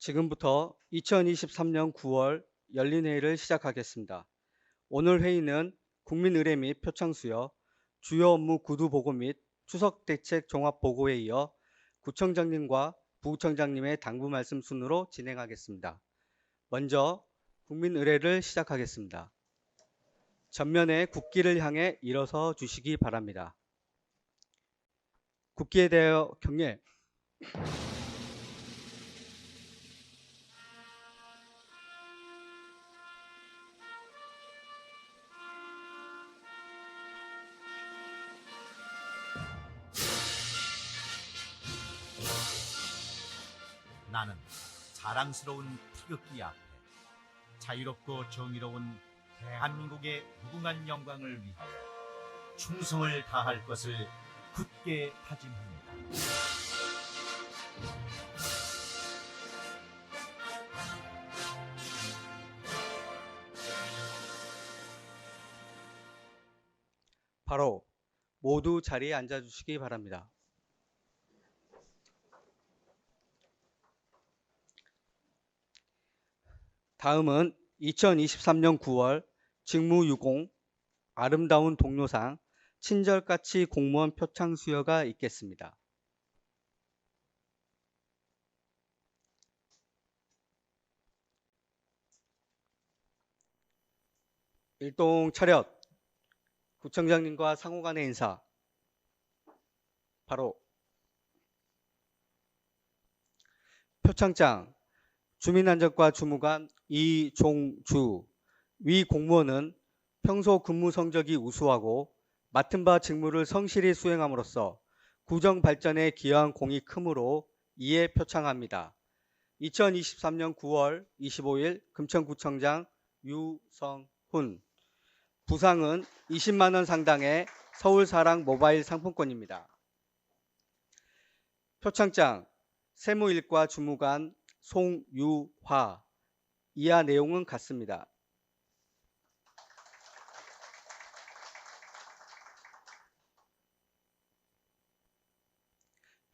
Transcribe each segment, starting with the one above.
지금부터 2023년 9월 열린 회의를 시작하겠습니다. 오늘 회의는 국민의례 및 표창수여, 주요 업무 구두 보고 및 추석 대책 종합 보고에 이어 구청장님과 부구청장님의 당부 말씀 순으로 진행하겠습니다. 먼저 국민의례를 시작하겠습니다. 전면에 국기를 향해 일어서 주시기 바랍니다. 국기에 대하여 경례. 나는 자랑스러운 태극기 앞에 자유롭고 정의로운 대한민국의 무궁한 영광을 위하여 충성을 다할 것을 굳게 다짐합니다. 바로 모두 자리에 앉아주시기 바랍니다. 다음은 2023년 9월 직무유공 아름다운 동료상 친절까치 공무원 표창 수여가 있겠습니다. 일동 차렷, 구청장님과 상호 간의 인사. 바로 표창장 주민안전과 주무관 이종주. 위 공무원은 평소 근무 성적이 우수하고 맡은 바 직무를 성실히 수행함으로써 구정 발전에 기여한 공이 크므로 이에 표창합니다. 2023년 9월 25일 금천구청장 유성훈. 부상은 20만 원 상당의 서울사랑 모바일 상품권입니다. 표창장 세무일과 주무관 송유화. 이하 내용은 같습니다.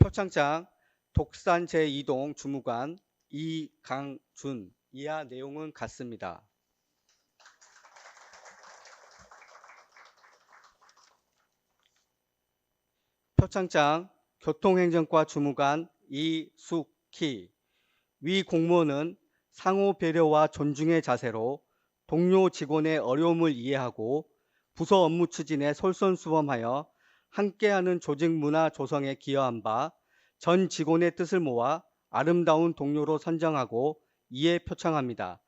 표창장 독산 제2동 주무관 이강준. 이하 내용은 같습니다. 표창장 교통행정과 주무관 이숙희. 위 공무원은 상호 배려와 존중의 자세로 동료 직원의 어려움을 이해하고 부서 업무 추진에 솔선수범하여 함께하는 조직 문화 조성에 기여한 바 전 직원의 뜻을 모아 아름다운 동료로 선정하고 이에 표창합니다.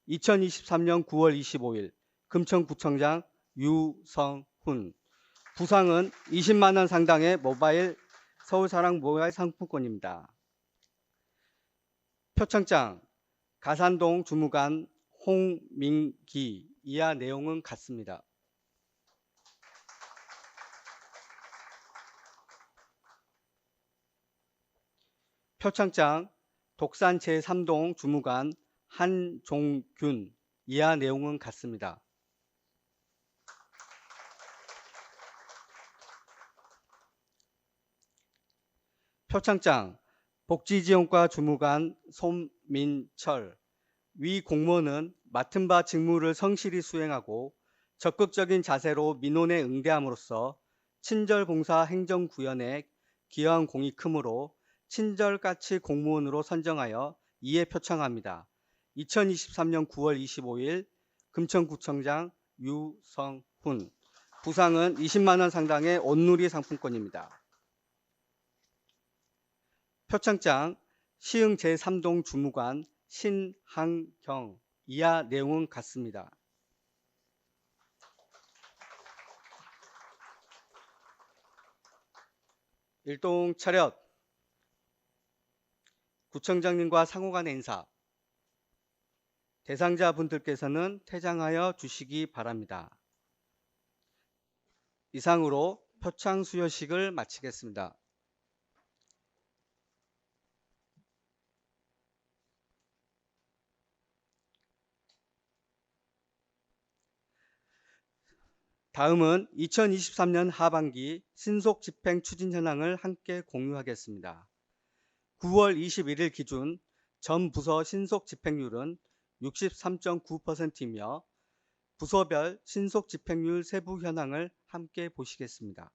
2023년 9월 25일 금천구청장 유성훈. 부상은 20만 원 상당의 서울사랑 모바일 상품권입니다. 표창장 가산동 주무관 홍민기. 이하 내용은 같습니다. 표창장 독산 제3동 주무관 한종균. 이하 내용은 같습니다. 표창장 복지지원과 주무관 손민철. 위 공무원은 맡은 바 직무를 성실히 수행하고 적극적인 자세로 민원에 응대함으로써 친절봉사 행정구현에 기여한 공이 크므로 친절까치 공무원으로 선정하여 이에 표창합니다. 2023년 9월 25일 금천구청장 유성훈. 부상은 20만 원 상당의 온누리 상품권입니다. 표창장 시흥 제3동 주무관 신항경. 이하 내용은 같습니다. 일동 차렷. 구청장님과 상호 간의 인사. 대상자 분들께서는 퇴장하여 주시기 바랍니다. 이상으로 표창 수여식을 마치겠습니다. 다음은 2023년 하반기 신속 집행 추진 현황을 함께 공유하겠습니다. 9월 21일 기준 전 부서 신속 집행률은 63.9%이며 부서별 신속 집행률 세부 현황을 함께 보시겠습니다.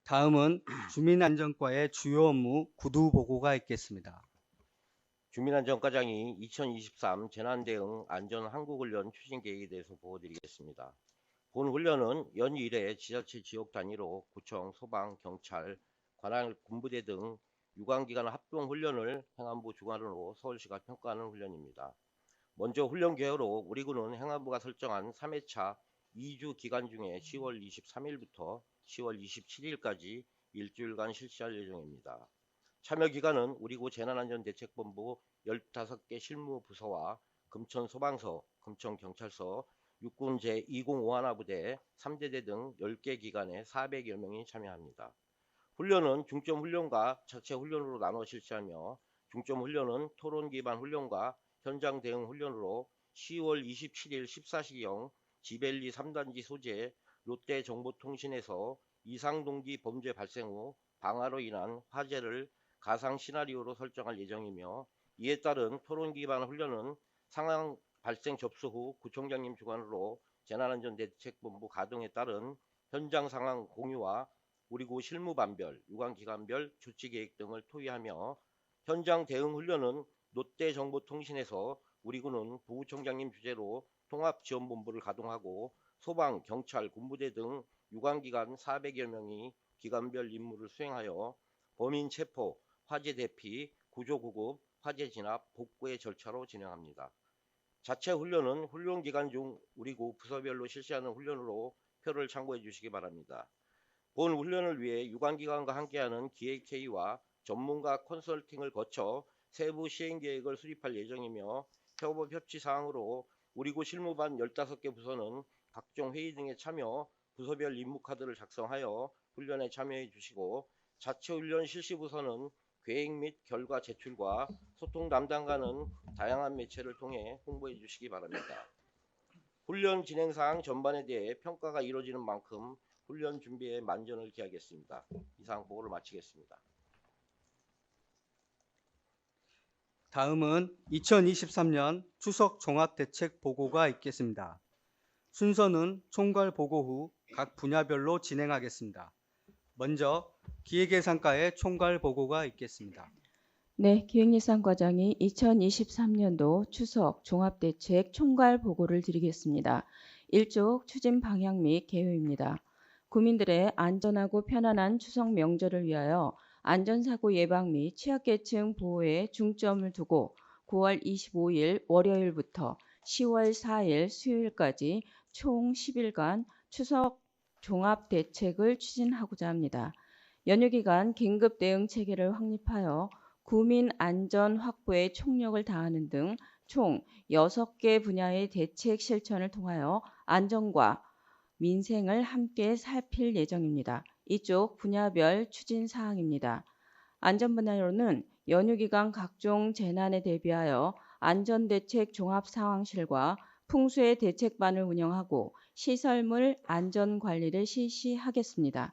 다음은 주민안전과의 주요 업무 구두 보고가 있겠습니다. 주민안전과장이 2023 재난대응 안전한국훈련 추진 계획에 대해서 보고드리겠습니다. 본 훈련은 연 1회 지자체 지역 단위로 구청, 소방, 경찰, 관할 군부대 등 유관기관 합동훈련을 행안부 주관으로 서울시가 평가하는 훈련입니다. 먼저 훈련 개요로 우리 군은 행안부가 설정한 3회차 2주 기간 중에 10월 23일부터 10월 27일까지 일주일간 실시할 예정입니다. 참여 기간은 우리고 재난안전대책본부 15개 실무부서와 금천소방서, 금천경찰서, 육군 제205하나부대, 3대대 등 10개 기관에 400여 명이 참여합니다. 훈련은 중점훈련과 자체훈련으로 나눠 실시하며 중점훈련은 토론기반 훈련과 현장 대응 훈련으로 10월 27일 14시경 지벨리 3단지 소재 롯데정보통신에서 이상동기 범죄 발생 후 방화로 인한 화재를 가상 시나리오로 설정할 예정이며, 이에 따른 토론 기반 훈련은 상황 발생 접수 후 구청장님 주관으로 재난안전대책본부 가동에 따른 현장 상황 공유와 우리고 실무반별, 유관기관별 조치계획 등을 토의하며, 현장 대응 훈련은 롯데정보통신에서 우리군은 부구청장님 주재로 통합지원본부를 가동하고 소방, 경찰, 군부대 등 유관기관 400여 명이 기관별 임무를 수행하여 범인 체포, 화재 대피, 구조 구급, 화재 진압, 복구의 절차로 진행합니다. 자체 훈련은 훈련 기간 중 우리고 부서별로 실시하는 훈련으로 표를 참고해 주시기 바랍니다. 본 훈련을 위해 유관기관과 함께하는 기획회의와 전문가 컨설팅을 거쳐 세부 시행 계획을 수립할 예정이며, 협업 협치 사항으로 우리고 실무반 15개 부서는 각종 회의 등에 참여 부서별 임무 카드를 작성하여 훈련에 참여해 주시고, 자체 훈련 실시 부서는 계획 및 결과 제출과 소통 담당관은 다양한 매체를 통해 홍보해 주시기 바랍니다. 훈련 진행 사항 전반에 대해 평가가 이루어지는 만큼 훈련 준비에 만전을 기하겠습니다. 이상 보고를 마치겠습니다. 다음은 2023년 추석 종합대책 보고가 있겠습니다. 순서는 총괄 보고 후 각 분야별로 진행하겠습니다. 먼저 기획예산과의 총괄 보고가 있겠습니다. 네, 기획예산과장이 2023년도 추석 종합대책 총괄 보고를 드리겠습니다. 1쪽 추진 방향 및 개요입니다. 국민들의 안전하고 편안한 추석 명절을 위하여 안전사고 예방 및 취약계층 보호에 중점을 두고 9월 25일 월요일부터 10월 4일 수요일까지 총 10일간 추석 종합대책을 추진하고자 합니다. 연휴 기간 긴급 대응 체계를 확립하여 국민 안전 확보에 총력을 다하는 등 총 6개 분야의 대책 실천을 통하여 안전과 민생을 함께 살필 예정입니다. 이쪽 분야별 추진 사항입니다. 안전 분야로는 연휴 기간 각종 재난에 대비하여 안전대책 종합상황실과 풍수해 대책반을 운영하고 시설물 안전관리를 실시하겠습니다.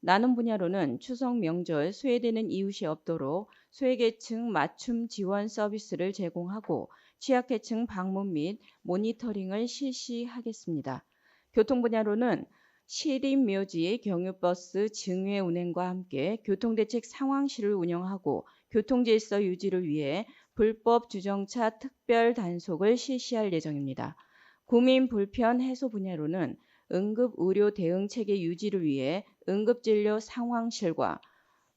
나눔 분야로는 추석 명절 소외되는 이웃이 없도록 소외계층 맞춤 지원 서비스를 제공하고 취약계층 방문 및 모니터링을 실시하겠습니다. 교통 분야로는 시립묘지 경유버스 증회 운행과 함께 교통대책 상황실을 운영하고 교통질서 유지를 위해 불법 주정차 특별 단속을 실시할 예정입니다. 국민 불편 해소 분야로는 응급의료 대응 체계 유지를 위해 응급진료 상황실과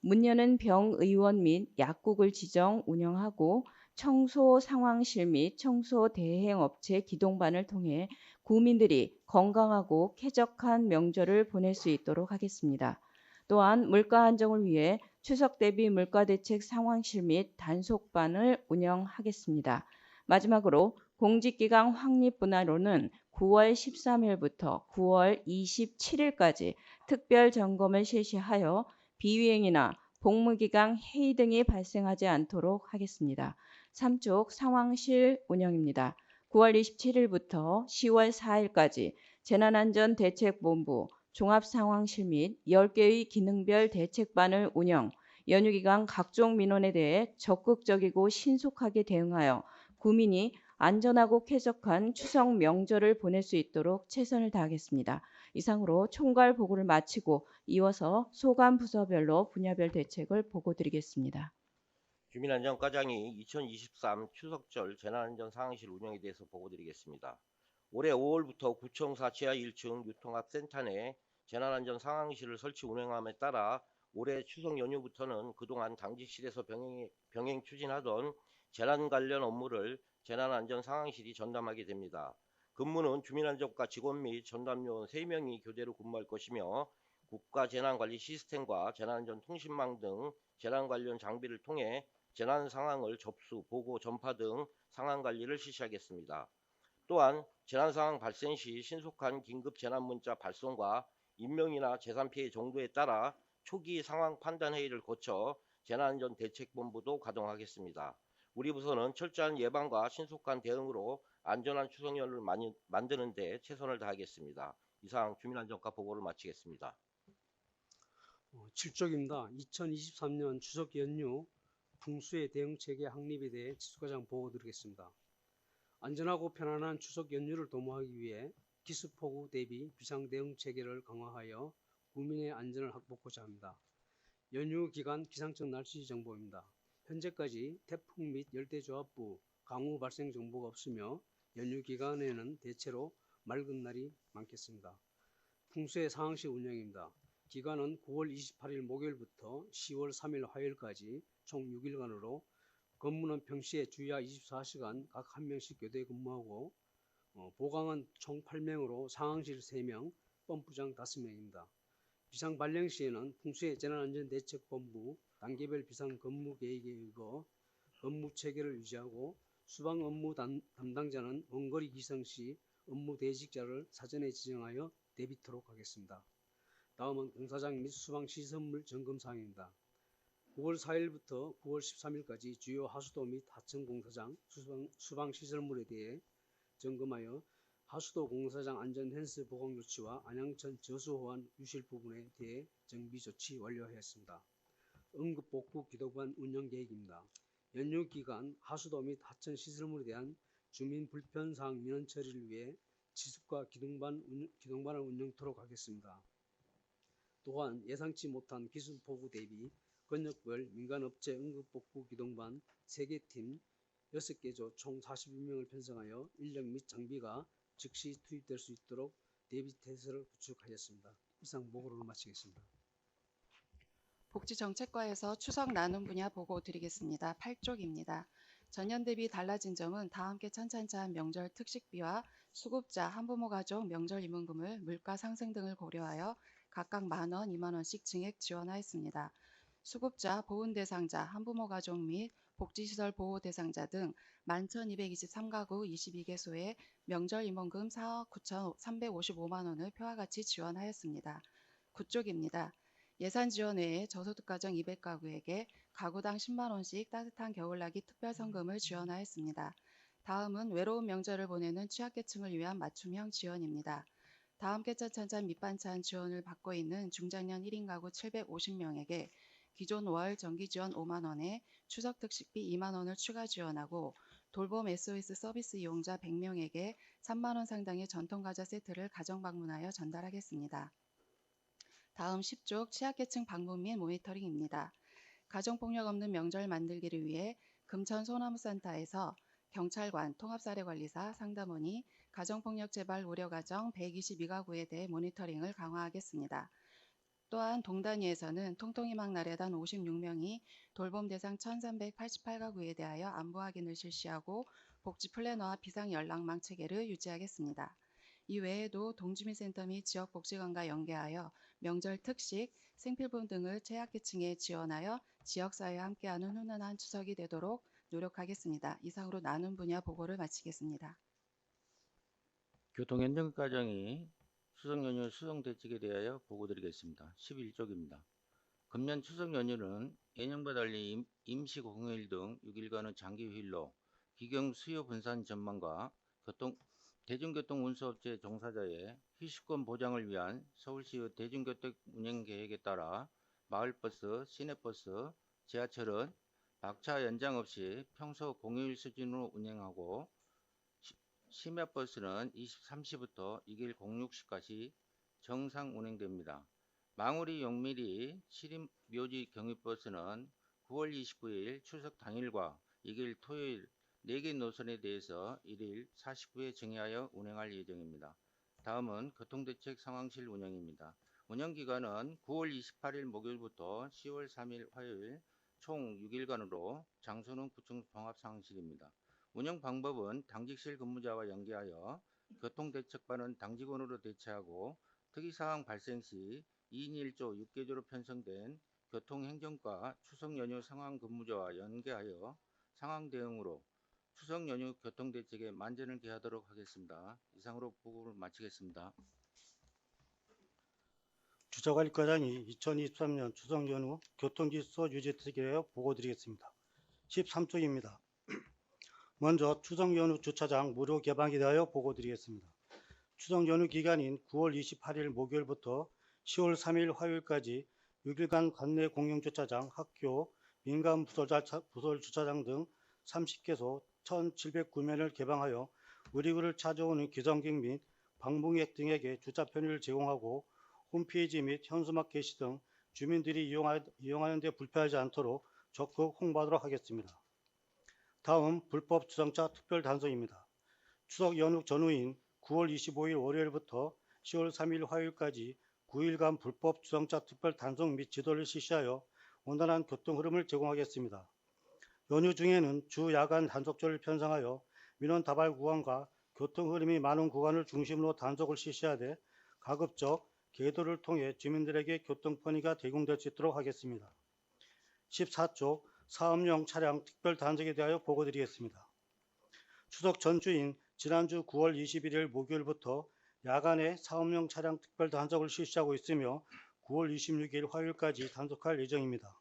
문 여는 병의원 및 약국을 지정 운영하고 청소 상황실 및 청소 대행업체 기동반을 통해 국민들이 건강하고 쾌적한 명절을 보낼 수 있도록 하겠습니다. 또한 물가 안정을 위해 추석 대비 물가 대책 상황실 및 단속반을 운영하겠습니다. 마지막으로 공직기강 확립 분야로는 9월 13일부터 9월 27일까지 특별 점검을 실시하여 비위행이나 복무기강 해이 등이 발생하지 않도록 하겠습니다. 3쪽 상황실 운영입니다. 9월 27일부터 10월 4일까지 재난안전대책본부 종합상황실 및 10개의 기능별 대책반을 운영, 연휴 기간 각종 민원에 대해 적극적이고 신속하게 대응하여 국민이 안전하고 쾌적한 추석 명절을 보낼 수 있도록 최선을 다하겠습니다. 이상으로 총괄 보고를 마치고 이어서 소관 부서별로 분야별 대책을 보고드리겠습니다. 주민안전과장이 2023 추석절 재난안전 상황실 운영에 대해서 보고드리겠습니다. 올해 5월부터 구청사 지하 1층 유통합센터 내 재난안전 상황실을 설치 운영함에 따라 올해 추석 연휴부터는 그동안 당직실에서 병행 추진하던 재난 관련 업무를 재난안전 상황실이 전담하게 됩니다. 근무는 주민안전과 직원 및 전담요원 3명이 교대로 근무할 것이며 국가재난관리 시스템과 재난안전 통신망 등 재난 관련 장비를 통해 재난 상황을 접수, 보고, 전파 등 상황 관리를 실시하겠습니다. 또한 재난 상황 발생 시 신속한 긴급 재난 문자 발송과 인명이나 재산 피해 정도에 따라 초기 상황 판단 회의를 거쳐 재난안전 대책본부도 가동하겠습니다. 우리 부서는 철저한 예방과 신속한 대응으로 안전한 추석 연휴를 만드는 데 최선을 다하겠습니다. 이상 주민안전과 보고를 마치겠습니다. 7쪽입니다. 2023년 추석 연휴 풍수의 대응 체계 확립에 대해 지수과장 보고 드리겠습니다. 안전하고 편안한 추석 연휴를 도모하기 위해 기습폭우 대비 비상 대응 체계를 강화하여 국민의 안전을 확보하고자 합니다. 연휴 기간 기상청 날씨 정보입니다. 현재까지 태풍 및 열대저하부 강우 발생 정보가 없으며 연휴 기간에는 대체로 맑은 날이 많겠습니다. 풍수의 상황실 운영입니다. 기간은 9월 28일 목요일부터 10월 3일 화요일까지 총 6일간으로 근무는 평시에 주야 24시간 각 1명씩 교대 근무하고 보강은 총 8명으로 상황실 3명, 펌프장 5명입니다. 비상 발령 시에는 풍수의 재난안전대책본부 단계별 비상 근무 계획에 의거 근무 체계를 유지하고 수방 업무 담당자는 원거리 기상 시 업무 대직자를 사전에 지정하여 대비토록 하겠습니다. 다음은 공사장 및 수방 시설물 점검 사항입니다. 9월 4일부터 9월 13일까지 주요 하수도 및 하천 공사장 수방 시설물에 대해 점검하여 하수도 공사장 안전 펜스 보강 조치와 안양천 저수 호환 유실 부분에 대해 정비 조치 완료하였습니다. 응급복구 기동반 운영 계획입니다. 연휴 기간 하수도 및 하천 시설물에 대한 주민 불편 사항 민원 처리를 위해 지숙과 기동반을 운영토록 하겠습니다. 또한 예상치 못한 기술폭우 대비 권역별 민간업체 응급복구 기동반 3개 팀 6개 조 총 42명을 편성하여 인력 및 장비가 즉시 투입될 수 있도록 대비태세를 구축하였습니다. 이상 보고를 마치겠습니다. 복지정책과에서 추석 나눔 분야 보고 드리겠습니다. 8쪽입니다. 전년 대비 달라진 점은 다 함께 찬찬찬 명절 특식비와 수급자, 한부모 가족 명절 임원금을 물가 상승 등을 고려하여 각각 만원, 2만원씩 증액 지원하였습니다. 수급자, 보훈 대상자, 한부모 가족 및 복지시설 보호 대상자 등 11,223가구 22개소에 명절 임원금 4억 9,355만원을 표와 같이 지원하였습니다. 9쪽입니다. 예산 지원 외에 저소득가정 200가구에게 가구당 10만원씩 따뜻한 겨울나기 특별성금을 지원하였습니다. 다음은 외로운 명절을 보내는 취약계층을 위한 맞춤형 지원입니다. 다 함께 찬찬찬 밑반찬 지원을 받고 있는 중장년 1인 가구 750명에게 기존 월 정기 지원 5만원에 추석 특식비 2만원을 추가 지원하고 돌봄 SOS 서비스 이용자 100명에게 3만 원 상당의 전통과자 세트를 가정 방문하여 전달하겠습니다. 다음 10쪽 취약계층 방문 및 모니터링입니다. 가정폭력 없는 명절 만들기를 위해 금천 소나무센터에서 경찰관, 통합사례관리사, 상담원이 가정폭력 재발 우려가정 122가구에 대해 모니터링을 강화하겠습니다. 또한 동단위에서는 통통희망 나래단 56명이 돌봄 대상 1388가구에 대하여 안부 확인을 실시하고 복지 플래너와 비상 연락망 체계를 유지하겠습니다. 이 외에도 동주민센터 및 지역복지관과 연계하여 명절 특식, 생필품 등을 취약계층에 지원하여 지역사회와 함께하는 훈훈한 추석이 되도록 노력하겠습니다. 이상으로 나눔 분야 보고를 마치겠습니다. 교통행정과정이 추석 연휴 수송 대책에 대하여 보고드리겠습니다. 11쪽입니다. 금년 추석 연휴는 예년과 달리 임시 공휴일 등 6일간의 장기 휴일로 기경 수요 분산 전망과 대중교통 운수업체 종사자의 휴식권 보장을 위한 서울시의 대중교통 운행 계획에 따라 마을버스, 시내버스, 지하철은 막차 연장 없이 평소 공휴일 수준으로 운행하고 심야버스는 23시부터 2일 06시까지 정상 운행됩니다. 망우리 용미리 시립묘지 경유버스는 9월 29일 추석 당일과 2일 토요일 4개 노선에 대해서 1일 49회 정회하여 운행할 예정입니다. 다음은 교통대책 상황실 운영입니다. 운영기간은 9월 28일 목요일부터 10월 3일 화요일 총 6일간으로 장소는 구청 종합상황실입니다. 운영 방법은 당직실 근무자와 연계하여 교통대책반은 당직원으로 대체하고 특이사항 발생 시 2인 1조 6개조로 편성된 교통행정과 추석 연휴 상황 근무자와 연계하여 상황 대응으로 추석 연휴 교통대책에 만전을 기하도록 하겠습니다. 이상으로 보고를 마치겠습니다. 주저관리과장이 2023년 추석 연휴 교통질서 유지 대책에 대하여 보고드리겠습니다. 13쪽입니다. 먼저 추석 연휴 주차장 무료 개방에 대하여 보고드리겠습니다. 추석 연휴 기간인 9월 28일 목요일부터 10월 3일 화요일까지 6일간 관내 공용주차장, 학교, 민간 부설 주차장 등 30개소 1,709면을 개방하여 우리구를 찾아오는 기성객 및 방문객 등에게 주차 편의를 제공하고 홈페이지 및 현수막 게시 등 주민들이 이용하는 데 불편하지 않도록 적극 홍보하도록 하겠습니다. 다음 불법 주정차 특별 단속입니다. 추석 연휴 전후인 9월 25일 월요일부터 10월 3일 화요일까지 9일간 불법 주정차 특별 단속 및 지도를 실시하여 원활한 교통 흐름을 제공하겠습니다. 연휴 중에는 주 야간 단속조를 편성하여 민원 다발 구간과 교통 흐름이 많은 구간을 중심으로 단속을 실시하되 가급적 계도를 통해 주민들에게 교통 편의가 제공될 수 있도록 하겠습니다. 14쪽 사업용 차량 특별 단속에 대하여 보고드리겠습니다. 추석 전주인 지난주 9월 21일 목요일부터 야간에 사업용 차량 특별 단속을 실시하고 있으며 9월 26일 화요일까지 단속할 예정입니다.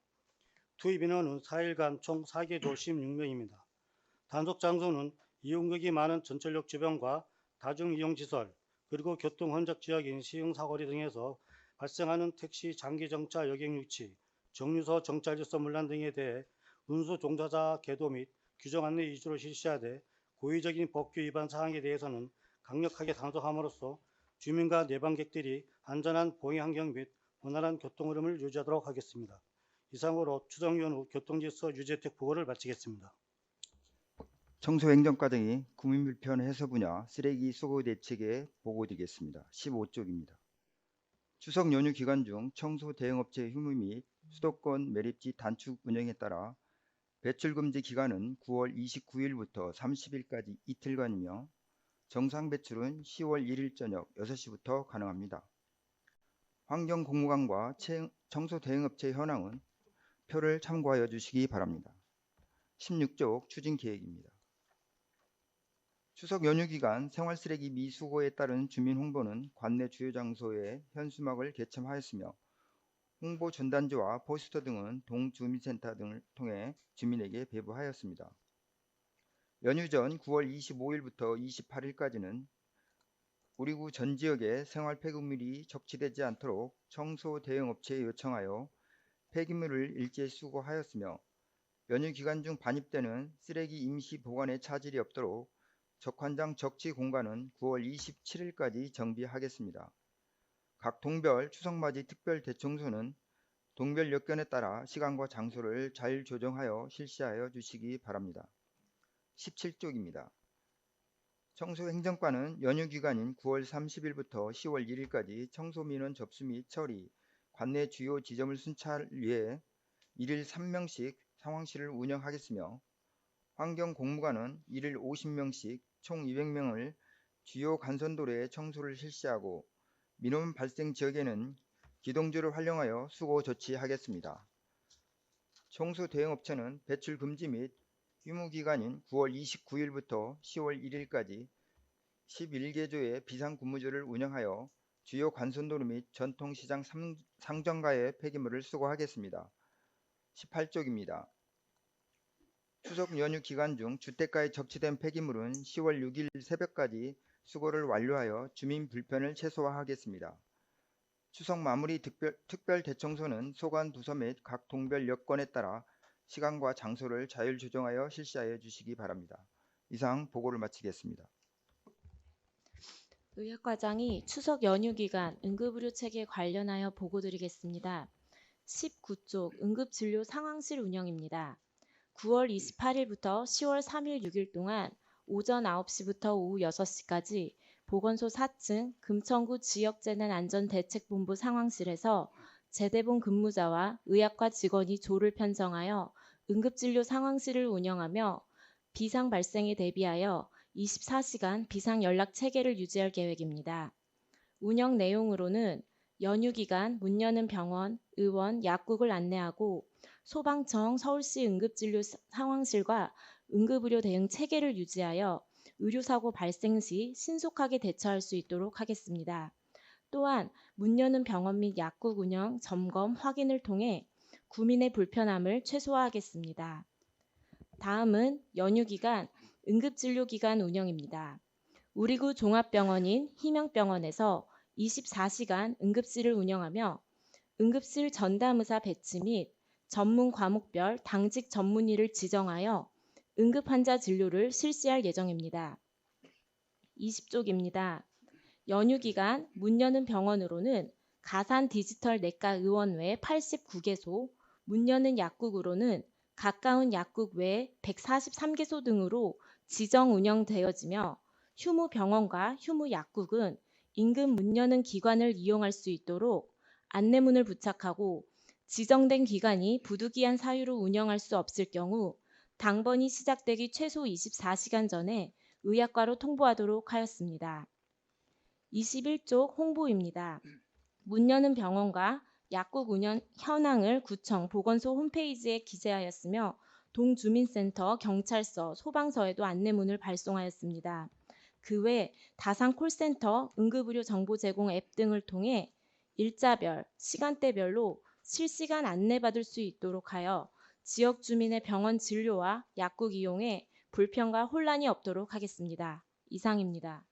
투입 인원은 4일간 총 4개조 16명입니다. 단속 장소는 이용객이 많은 전철역 주변과 다중이용시설 그리고 교통 혼잡 지역인 시흥사거리 등에서 발생하는 택시 장기 정차 여객 유치, 정류소 정차 질서 문란 등에 대해 운수 종사자 계도 및 규정 안내 위주로 실시하되 고의적인 법규 위반 사항에 대해서는 강력하게 단속함으로써 주민과 내방객들이 안전한 보행 환경 및 원활한 교통 흐름을 유지하도록 하겠습니다. 이상으로 추석 연휴 교통질서 유지 혜택 보고를 마치겠습니다. 청소행정과장이 국민불편 해소 분야 쓰레기 수거 대책에 보고드리겠습니다. 15쪽입니다. 추석 연휴 기간 중 청소 대행업체 휴무 및 수도권 매립지 단축 운영에 따라 배출 금지 기간은 9월 29일부터 30일까지 이틀간이며 정상 배출은 10월 1일 저녁 6시부터 가능합니다. 환경공무관과 청소 대행업체 현황은 표를 참고하여 주시기 바랍니다. 16쪽 추진 계획입니다. 추석 연휴 기간 생활쓰레기 미수거에 따른 주민 홍보는 관내 주요 장소에 현수막을 개첨하였으며 홍보 전단지와 포스터 등은 동주민센터 등을 통해 주민에게 배부하였습니다. 연휴 전 9월 25일부터 28일까지는 우리구 전 지역에 생활 폐기물이 적치되지 않도록 청소 대행업체에 요청하여 폐기물을 일제 수거하였으며 연휴 기간 중 반입되는 쓰레기 임시 보관에 차질이 없도록 적환장 적치 공간은 9월 27일까지 정비하겠습니다. 각 동별 추석맞이 특별 대청소는 동별 여건에 따라 시간과 장소를 잘 조정하여 실시하여 주시기 바랍니다. 17쪽입니다. 청소행정과는 연휴 기간인 9월 30일부터 10월 1일까지 청소민원 접수 및 처리, 관내 주요 지점을 순찰 위해 일일 3명씩 상황실을 운영하겠으며 환경공무관은 일일 50명씩 총 200명을 주요 간선도로에 청소를 실시하고 민원 발생 지역에는 기동조를 활용하여 수고 조치하겠습니다. 청소 대응업체는 배출 금지 및 휴무기간인 9월 29일부터 10월 1일까지 11개조의 비상근무조를 운영하여 주요 간선도로 및 전통시장 상점가의 폐기물을 수거하겠습니다. 18쪽입니다. 추석 연휴 기간 중 주택가에 적치된 폐기물은 10월 6일 새벽까지 수거를 완료하여 주민 불편을 최소화하겠습니다. 추석 마무리 특별 대청소는 소관 부서 및 각 동별 여건에 따라 시간과 장소를 자율 조정하여 실시하여 주시기 바랍니다. 이상 보고를 마치겠습니다. 의학과장이 추석 연휴 기간 응급의료 체계 관련하여 보고드리겠습니다. 19쪽 응급진료 상황실 운영입니다. 9월 28일부터 10월 3일 6일 동안 오전 9시부터 오후 6시까지 보건소 4층 금천구 지역재난안전대책본부 상황실에서 재대본 근무자와 의학과 직원이 조를 편성하여 응급진료 상황실을 운영하며 비상 발생에 대비하여 24시간 비상연락 체계를 유지할 계획입니다. 운영 내용으로는 연휴 기간 문 여는 병원, 의원, 약국을 안내하고 소방청 서울시 응급진료 상황실과 응급의료 대응 체계를 유지하여 의료사고 발생 시 신속하게 대처할 수 있도록 하겠습니다. 또한 문 여는 병원 및 약국 운영, 점검, 확인을 통해 구민의 불편함을 최소화하겠습니다. 다음은 연휴 기간 응급진료 기간 운영입니다. 우리구 종합병원인 희명병원에서 24시간 응급실을 운영하며 응급실 전담의사 배치 및 전문 과목별 당직 전문의를 지정하여 응급환자 진료를 실시할 예정입니다. 20쪽입니다. 연휴 기간 문 여는 병원으로는 가산 디지털 내과 의원 외 89개소, 문 여는 약국으로는 가까운 약국 외 143개소 등으로 지정 운영되어지며 휴무 병원과 휴무 약국은 인근 문 여는 기관을 이용할 수 있도록 안내문을 부착하고 지정된 기간이 부득이한 사유로 운영할 수 없을 경우 당번이 시작되기 최소 24시간 전에 의학과로 통보하도록 하였습니다. 21쪽 홍보입니다. 문 여는 병원과 약국 운영 현황을 구청 보건소 홈페이지에 기재하였으며 동주민센터, 경찰서, 소방서에도 안내문을 발송하였습니다. 그 외 다산 콜센터, 응급의료 정보 제공 앱 등을 통해 일자별, 시간대별로 실시간 안내받을 수 있도록 하여 지역 주민의 병원 진료와 약국 이용에 불편과 혼란이 없도록 하겠습니다. 이상입니다.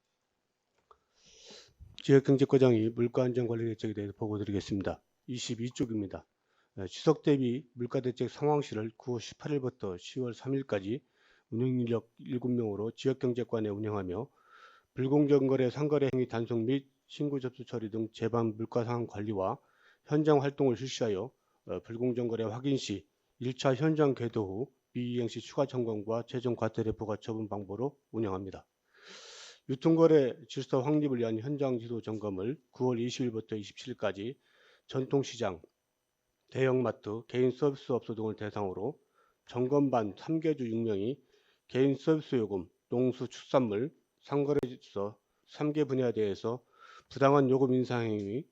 지역경제과장이 물가안전관리대책에 대해서 보고드리겠습니다. 22쪽입니다. 추석 대비 물가대책 상황실을 9월 18일부터 10월 3일까지 운영인력 7명으로 지역경제관에 운영하며 불공정거래 상거래 행위 단속 및 신고 접수 처리 등 재반 물가 상황 관리와 현장 활동을 실시하여 불공정거래 확인 시 1차 현장 궤도 후 미이행 시 추가 점검과 최종 과태료 부과 처분 방법으로 운영합니다. 유통거래 질서 확립을 위한 현장 지도 점검을 9월 20일부터 27일까지 전통시장, 대형마트, 개인 서비스업소 등을 대상으로 점검반 3개주 6명이 개인 서비스 요금, 농수, 축산물, 상거래 질서 3개 분야에 대해서 부당한 요금 인상 행위,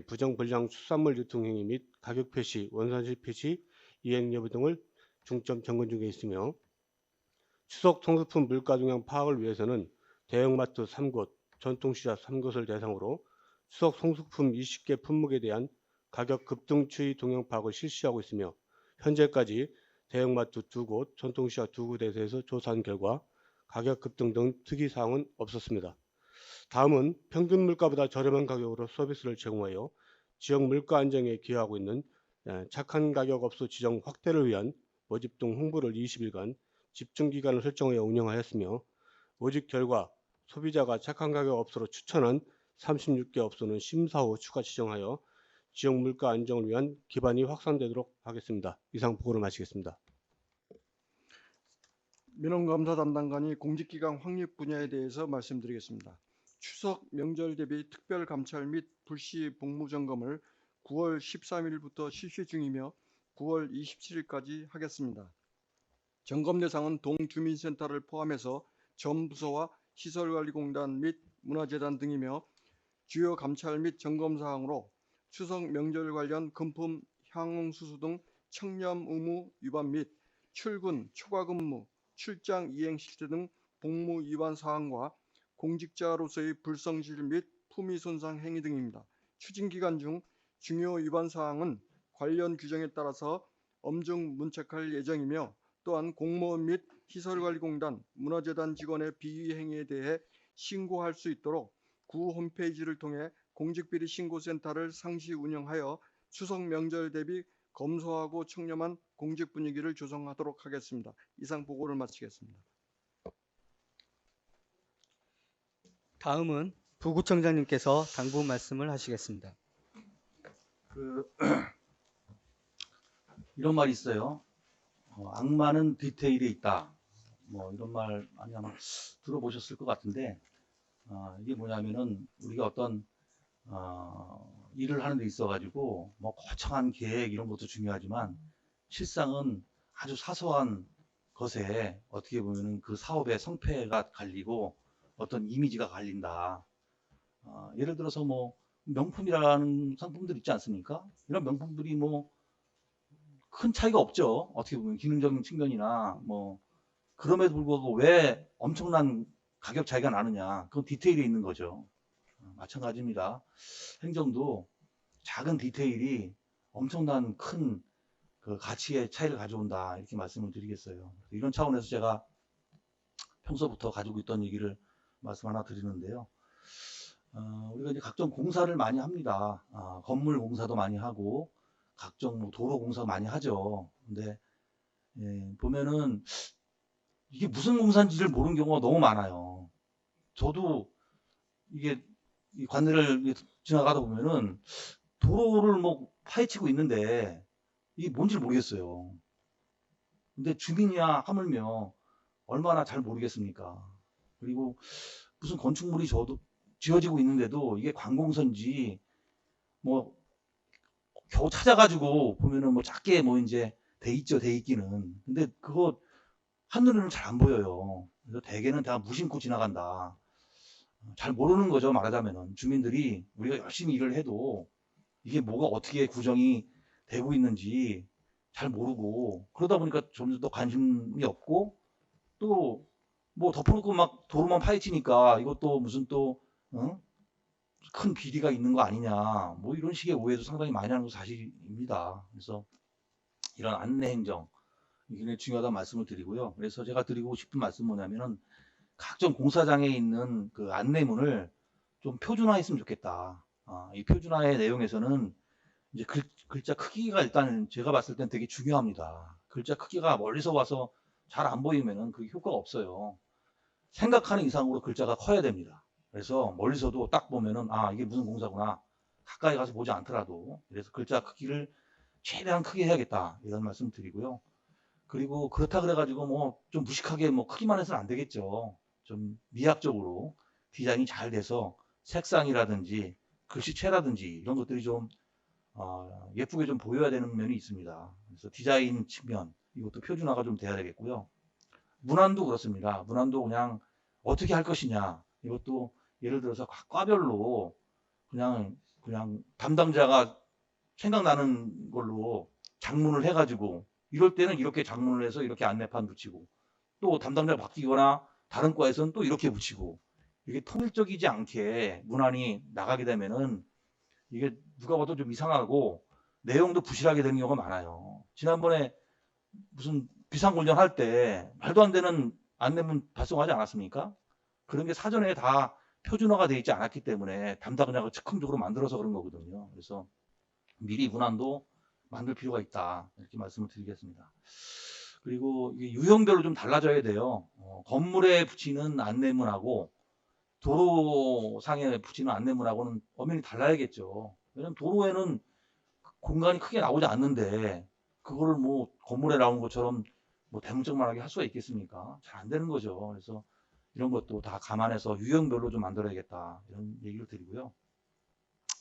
부정불량 축산물 유통 행위 및 가격 표시, 원산지 표시 이행 여부 등을 중점 점검 중에 있으며 추석 성수품 물가 동향 파악을 위해서는 대형마트 3곳, 전통시장 3곳을 대상으로 추석 성수품 20개 품목에 대한 가격 급등 추이 동향 파악을 실시하고 있으며 현재까지 대형마트 2곳, 전통시장 2곳에 대해서 조사한 결과 가격 급등 등 특이사항은 없었습니다. 다음은 평균 물가보다 저렴한 가격으로 서비스를 제공하여 지역 물가 안정에 기여하고 있는 착한 가격 업소 지정 확대를 위한 모집 등 홍보를 20일간 집중기간을 설정하여 운영하였으며 모집 결과 소비자가 착한 가격 업소로 추천한 36개 업소는 심사 후 추가 지정하여 지역 물가 안정을 위한 기반이 확산되도록 하겠습니다. 이상 보고를 마치겠습니다. 민원감사 담당관이 공직기강 확립 분야에 대해서 말씀드리겠습니다. 추석 명절 대비 특별감찰 및 불시 복무점검을 9월 13일부터 실시 중이며 9월 27일까지 하겠습니다. 점검 대상은 동주민센터를 포함해서 전 부서와 시설관리공단 및 문화재단 등이며 주요 감찰 및 점검 사항으로 추석 명절 관련 금품 향응수수 등 청렴 의무 위반 및 출근, 초과 근무, 출장 이행 실태 등 복무 위반 사항과 공직자로서의 불성실 및 품위 손상 행위 등입니다. 추진 기간 중 중요 위반 사항은 관련 규정에 따라서 엄중 문책할 예정이며 또한 공무원 및 시설관리공단, 문화재단 직원의 비위 행위에 대해 신고할 수 있도록 구 홈페이지를 통해 공직비리 신고센터를 상시 운영하여 추석 명절 대비 검소하고 청렴한 공직 분위기를 조성하도록 하겠습니다. 이상 보고를 마치겠습니다. 다음은 부구청장님께서 당부 말씀을 하시겠습니다. 이런 말이 있어요. 악마는 디테일에 있다. 뭐 이런 말 많이 아마 들어보셨을 것 같은데 이게 뭐냐면은 우리가 어떤 일을 하는 데 있어가지고 뭐 거창한 계획 이런 것도 중요하지만 실상은 아주 사소한 것에 어떻게 보면은 그 사업의 성패가 갈리고 어떤 이미지가 갈린다. 예를 들어서 뭐 명품이라는 상품들 있지 않습니까? 이런 명품들이 뭐 큰 차이가 없죠. 어떻게 보면 기능적인 측면이나 뭐 그럼에도 불구하고 왜 엄청난 가격 차이가 나느냐? 그건 디테일에 있는 거죠. 마찬가지입니다. 행정도 작은 디테일이 엄청난 큰 그 가치의 차이를 가져온다 이렇게 말씀을 드리겠어요. 이런 차원에서 제가 평소부터 가지고 있던 얘기를 말씀 하나 드리는데요. 우리가 이제 각종 공사를 많이 합니다. 건물 공사도 많이 하고 각종 뭐 도로 공사 많이 하죠. 근데 보면은 이게 무슨 공사인지를 모르는 경우가 너무 많아요. 저도 이게 이 관내를 지나가다 보면은 도로를 뭐 파헤치고 있는데 이게 뭔지 모르겠어요. 근데 주민이야 하물며 얼마나 잘 모르겠습니까? 그리고 무슨 건축물이 지어지고 있는데도 이게 관공서인지 뭐 겨우 찾아가지고 보면은 뭐 작게 뭐 이제 돼 있죠, 돼 있기는. 근데 그거 한눈에는 잘 안 보여요. 그래서 대개는 다 무심코 지나간다. 잘 모르는 거죠, 말하자면은. 주민들이 우리가 열심히 일을 해도 이게 뭐가 어떻게 구정이 되고 있는지 잘 모르고 그러다 보니까 점점 더 관심이 없고 또 뭐 덮어놓고 막 도로만 파헤치니까 이것도 무슨 또 큰 비리가 있는 거 아니냐 뭐 이런 식의 오해도 상당히 많이 하는 거 사실입니다. 그래서 이런 안내 행정 굉장히 중요하다는 말씀을 드리고요. 그래서 제가 드리고 싶은 말씀은 뭐냐면은 각종 공사장에 있는 그 안내문을 좀 표준화했으면 좋겠다. 이 표준화의 내용에서는 이제 글자 크기가 일단 제가 봤을 땐 되게 중요합니다. 글자 크기가 멀리서 와서 잘 안 보이면은 그게 효과가 없어요. 생각하는 이상으로 글자가 커야 됩니다. 그래서 멀리서도 딱 보면은 이게 무슨 공사구나. 가까이 가서 보지 않더라도 그래서 글자 크기를 최대한 크게 해야겠다 이런 말씀 드리고요. 그리고 그렇다 그래가지고 뭐 좀 무식하게 뭐 크기만 해서는 안 되겠죠. 좀 미학적으로 디자인이 잘 돼서 색상이라든지 글씨체라든지 이런 것들이 좀 예쁘게 좀 보여야 되는 면이 있습니다. 그래서 디자인 측면 이것도 표준화가 좀 돼야 되겠고요. 문안도 그렇습니다. 문안도 그냥 어떻게 할 것이냐 이것도 예를 들어서 각 과별로 그냥 담당자가 생각나는 걸로 장문을 해가지고 이럴 때는 이렇게 장문을 해서 이렇게 안내판 붙이고 또 담당자가 바뀌거나 다른 과에서는 또 이렇게 붙이고 이게 통일적이지 않게 문안이 나가게 되면은 이게 누가 봐도 좀 이상하고 내용도 부실하게 되는 경우가 많아요. 지난번에 무슨 비상훈련 할 때 말도 안 되는 안내문 발송하지 않았습니까? 그런 게 사전에 다 표준화가 되어 있지 않았기 때문에 담당자가 즉흥적으로 만들어서 그런 거거든요. 그래서 미리 문안도 만들 필요가 있다 이렇게 말씀을 드리겠습니다. 그리고 이게 유형별로 좀 달라져야 돼요. 건물에 붙이는 안내문하고 도로상에 붙이는 안내문하고는 엄연히 달라야겠죠. 왜냐면 도로에는 공간이 크게 나오지 않는데 그거를 뭐 건물에 나오는 것처럼 뭐 대문짝만하게 할 수가 있겠습니까? 잘 안 되는 거죠. 그래서 이런 것도 다 감안해서 유형별로 좀 만들어야겠다 이런 얘기를 드리고요.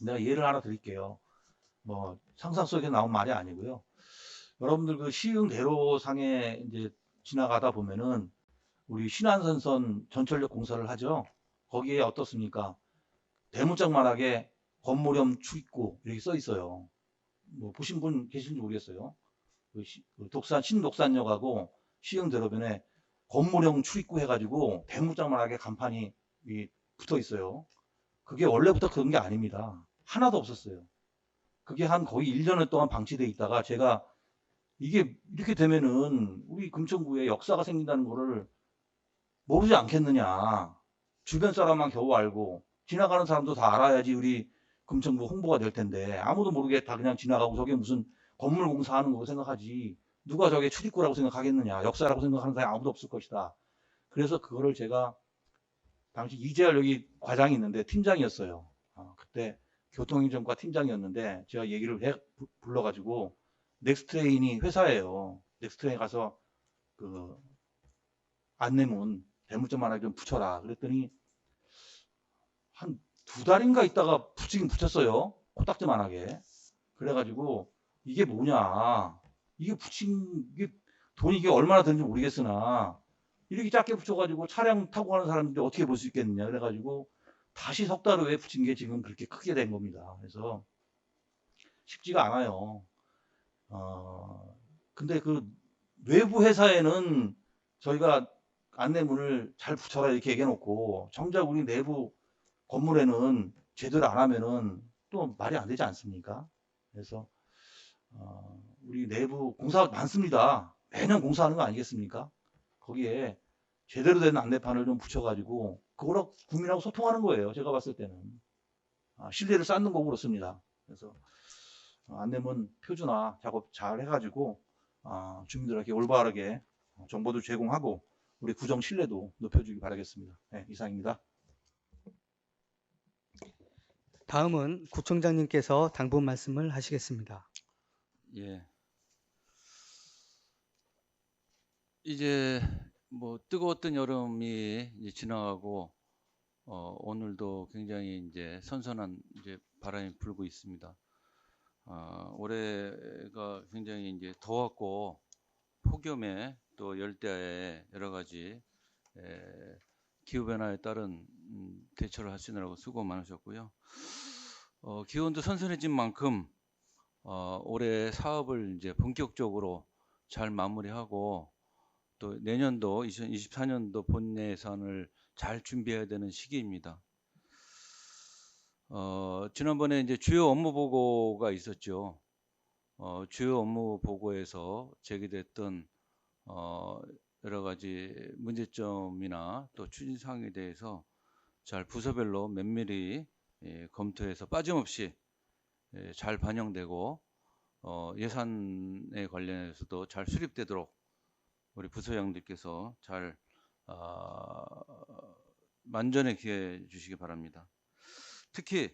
내가 예를 하나 드릴게요. 뭐 상상 속에 나온 말이 아니고요. 여러분들 그 시흥 대로상에 이제 지나가다 보면은 우리 신안선선 전철역 공사를 하죠. 거기에 어떻습니까? 대문짝만하게 건물형 출입구 이렇게 써 있어요. 뭐 보신 분 계신지 모르겠어요. 그 독산 신독산역하고 시흥 대로변에 건물형 출입구 해가지고 대문짝만하게 간판이 붙어 있어요. 그게 원래부터 그런 게 아닙니다. 하나도 없었어요. 그게 한 거의 1년 동안 방치돼 있다가 제가 이게 이렇게 되면은 우리 금천구에 역사가 생긴다는 거를 모르지 않겠느냐. 주변 사람만 겨우 알고 지나가는 사람도 다 알아야지 우리 금천구 홍보가 될 텐데 아무도 모르게 다 그냥 지나가고 저게 무슨 건물 공사하는 거고 생각하지 누가 저게 출입구라고 생각하겠느냐. 역사라고 생각하는 사람이 아무도 없을 것이다. 그래서 그거를 제가 당시 이재열 여기 과장이 있는데 팀장이었어요. 그때 교통행정과 팀장이었는데 제가 얘기를 불러가지고 넥스트레인이 회사예요. 넥스트레인 가서 그 안내문 대문짝만하게 좀 붙여라. 그랬더니 한 2달인가 있다가 붙이긴 붙였어요. 코딱지만하게. 그래가지고 이게 뭐냐. 이게 이게 돈이 이게 얼마나 드는지 모르겠으나 이렇게 작게 붙여가지고 차량 타고 가는 사람들이 어떻게 볼 수 있겠느냐. 그래가지고 다시 석 달 후에 붙인 게 지금 그렇게 크게 된 겁니다. 그래서 쉽지가 않아요. 근데 그 외부 회사에는 저희가 안내문을 잘 붙여라 이렇게 얘기해놓고 정작 우리 내부 건물에는 제대로 안 하면은 또 말이 안 되지 않습니까? 그래서 우리 내부 공사 많습니다. 매년 공사하는 거 아니겠습니까? 거기에 제대로 된 안내판을 좀 붙여가지고 그거랑 국민하고 소통하는 거예요. 제가 봤을 때는 신뢰를 쌓는 거고 그렇습니다. 그래서 안내문 표준화 작업 잘 해가지고 주민들에게 올바르게 정보도 제공하고 우리 구정 신뢰도 높여주기 바라겠습니다. 네, 이상입니다. 다음은 구청장님께서 당부 말씀을 하시겠습니다. 예. 이제 뭐 뜨거웠던 여름이 이제 지나가고 오늘도 굉장히 이제 선선한 이제 바람이 불고 있습니다. 올해가 굉장히 이제 더웠고 폭염에 또 열대야에 여러 가지 기후 변화에 따른 대처를 하시느라고 수고 많으셨고요. 기온도 선선해진 만큼 올해 사업을 이제 본격적으로 잘 마무리하고 또 내년도 2024년도 본내 예산을 잘 준비해야 되는 시기입니다. 지난번에 이제 주요 업무 보고가 있었죠. 주요 업무 보고에서 제기됐던 여러 가지 문제점이나 또 추진 사항에 대해서 잘 부서별로 면밀히 검토해서 빠짐없이 잘 반영되고 예산에 관련해서도 잘 수립되도록 우리 부서장님께서 잘 만전에 기해 주시기 바랍니다. 특히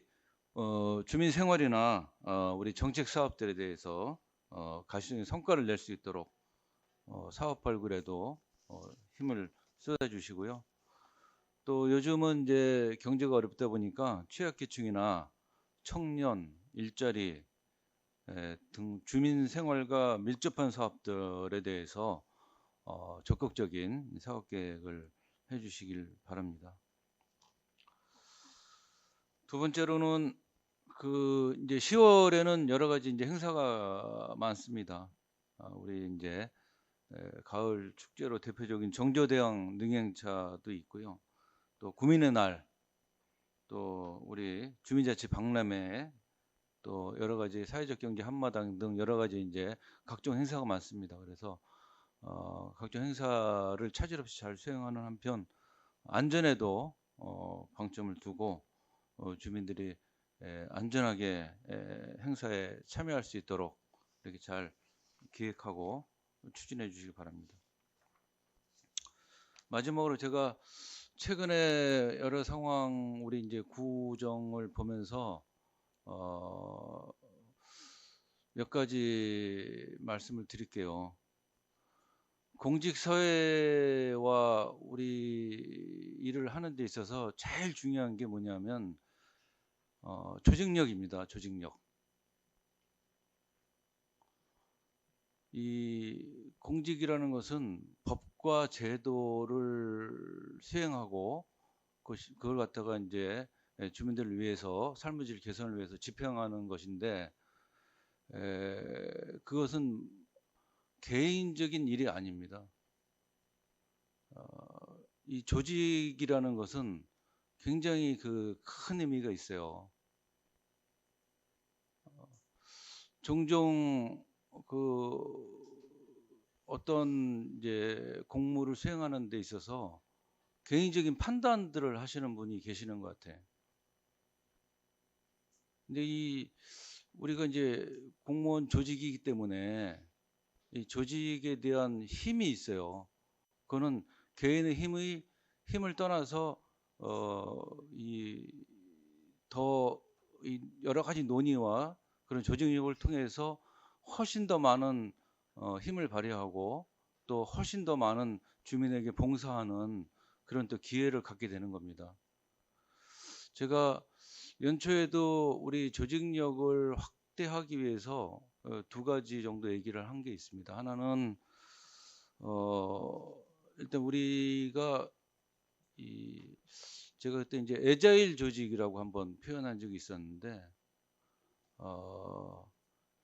주민 생활이나 우리 정책 사업들에 대해서 가시적인 성과를 낼 수 있도록 사업 발굴에도 힘을 쏟아 주시고요. 또 요즘은 이제 경제가 어렵다 보니까 취약계층이나 청년, 일자리 등 주민 생활과 밀접한 사업들에 대해서 적극적인 사업 계획을 해주시길 바랍니다. 두 번째로는 그 이제 10월에는 여러 가지 이제 행사가 많습니다. 우리 이제 가을 축제로 대표적인 정조대왕 능행차도 있고요. 또 구민의 날, 또 우리 주민자치 박람회, 또 여러 가지 사회적 경제 한마당 등 여러 가지 이제 각종 행사가 많습니다. 그래서 각종 행사를 차질 없이 잘 수행하는 한편 안전에도 방점을 두고 주민들이 안전하게 행사에 참여할 수 있도록 이렇게 잘 기획하고 추진해 주시기 바랍니다. 마지막으로 제가 최근에 여러 상황 우리 이제 구정을 보면서 몇 가지 말씀을 드릴게요. 공직 사회와 우리 일을 하는 데 있어서 제일 중요한 게 뭐냐면 조직력입니다. 조직력. 이 공직이라는 것은 법과 제도를 수행하고 그걸 갖다가 이제 주민들을 위해서 삶의 질 개선을 위해서 집행하는 것인데 그것은 개인적인 일이 아닙니다. 이 조직이라는 것은 굉장히 큰 의미가 있어요. 종종 어떤 이제 공무를 수행하는 데 있어서 개인적인 판단들을 하시는 분이 계시는 것 같아. 근데 우리가 이제 공무원 조직이기 때문에 이 조직에 대한 힘이 있어요. 그거는 개인의 힘을 떠나서 여러 가지 논의와 그런 조직력을 통해서 훨씬 더 많은 힘을 발휘하고 또 훨씬 더 많은 주민에게 봉사하는 그런 또 기회를 갖게 되는 겁니다. 제가 연초에도 우리 조직력을 확대하기 위해서 두 가지 정도 얘기를 한 게 있습니다. 하나는 일단 우리가 제가 그때 이제 애자일 조직이라고 한번 표현한 적이 있었는데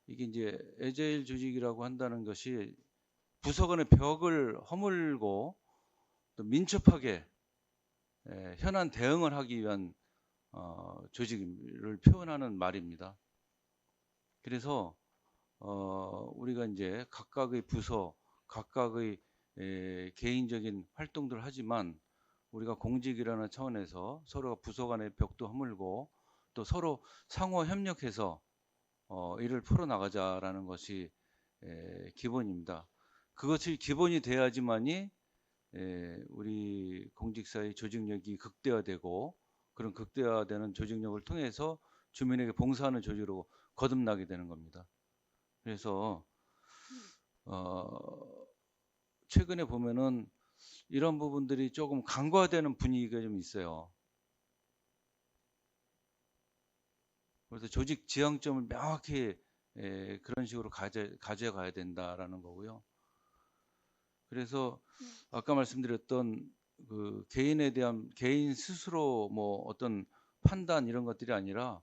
이게 이제 애자일 조직이라고 한다는 것이 부서 간의 벽을 허물고 또 민첩하게 현안 대응을 하기 위한 조직을 표현하는 말입니다. 그래서 우리가 이제 각각의 부서, 각각의 개인적인 활동들을 하지만 우리가 공직이라는 차원에서 서로가 부서 간의 벽도 허물고 또 서로 상호 협력해서 일을 풀어나가자라는 것이 기본입니다. 그것이 기본이 돼야지만이 우리 공직사의 조직력이 극대화되고 그런 극대화되는 조직력을 통해서 주민에게 봉사하는 조직으로 거듭나게 되는 겁니다. 그래서 최근에 보면은 이런 부분들이 조금 간과되는 분위기가 좀 있어요. 그래서 조직 지향점을 명확히 그런 식으로 가져가야 된다라는 거고요. 그래서 아까 말씀드렸던 그 개인에 대한 개인 스스로 뭐 어떤 판단 이런 것들이 아니라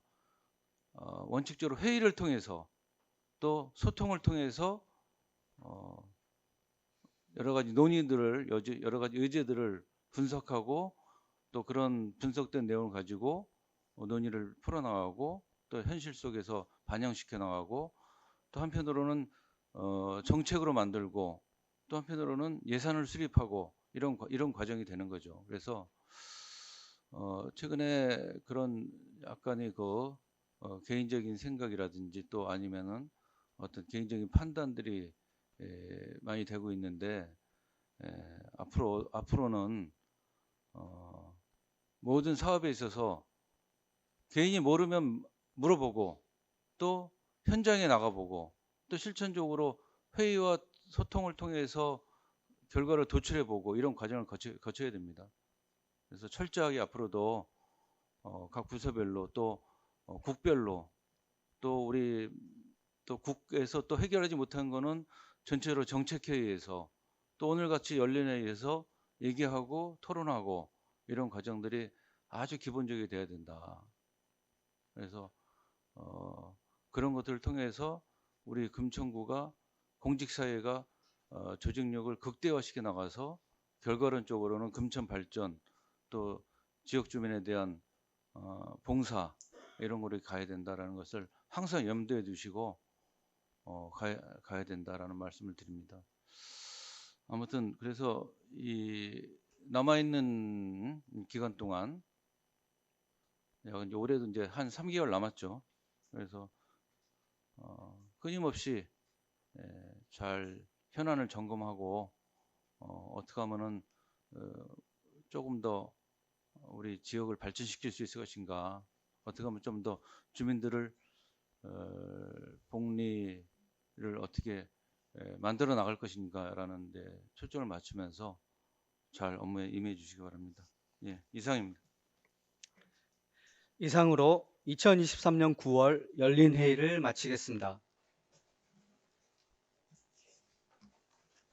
원칙적으로 회의를 통해서 또 소통을 통해서 여러 가지 논의들을 여러 가지 의제들을 분석하고 또 그런 분석된 내용을 가지고 논의를 풀어나가고 또 현실 속에서 반영시켜 나가고 또 한편으로는 정책으로 만들고 또 한편으로는 예산을 수립하고 이런 과정이 되는 거죠. 그래서 최근에 그런 약간의 개인적인 생각이라든지 또 아니면은 어떤 개인적인 판단들이 많이 되고 있는데 앞으로는 모든 사업에 있어서 개인이 모르면 물어보고 또 현장에 나가보고 또 실천적으로 회의와 소통을 통해서 결과를 도출해보고 이런 과정을 거쳐야 됩니다. 그래서 철저하게 앞으로도 각 부서별로 또 국별로 또 우리 또 국에서 또 해결하지 못한 거는 전체로 정책회의에서 또 오늘같이 열린 회의에서 얘기하고 토론하고 이런 과정들이 아주 기본적이 돼야 된다. 그래서 그런 것들을 통해서 우리 금천구가 공직사회가 조직력을 극대화시켜 나가서 결과론적으로는 금천 발전 또 지역 주민에 대한 봉사 이런 거를 가야 된다라는 것을 항상 염두에 두시고 가야 된다라는 말씀을 드립니다. 아무튼 그래서 이 남아있는 기간 동안 이제 올해도 이제 한 3개월 남았죠. 그래서 끊임없이 잘 현안을 점검하고 어떻게 하면은 조금 더 우리 지역을 발전시킬 수 있을 것인가, 어떻게 하면 좀 더 주민들을 복리를 어떻게 만들어 나갈 것인가라는 데 초점을 맞추면서 잘 업무에 임해 주시기 바랍니다. 예, 이상입니다. 이상으로 2023년 9월 열린 회의를 마치겠습니다.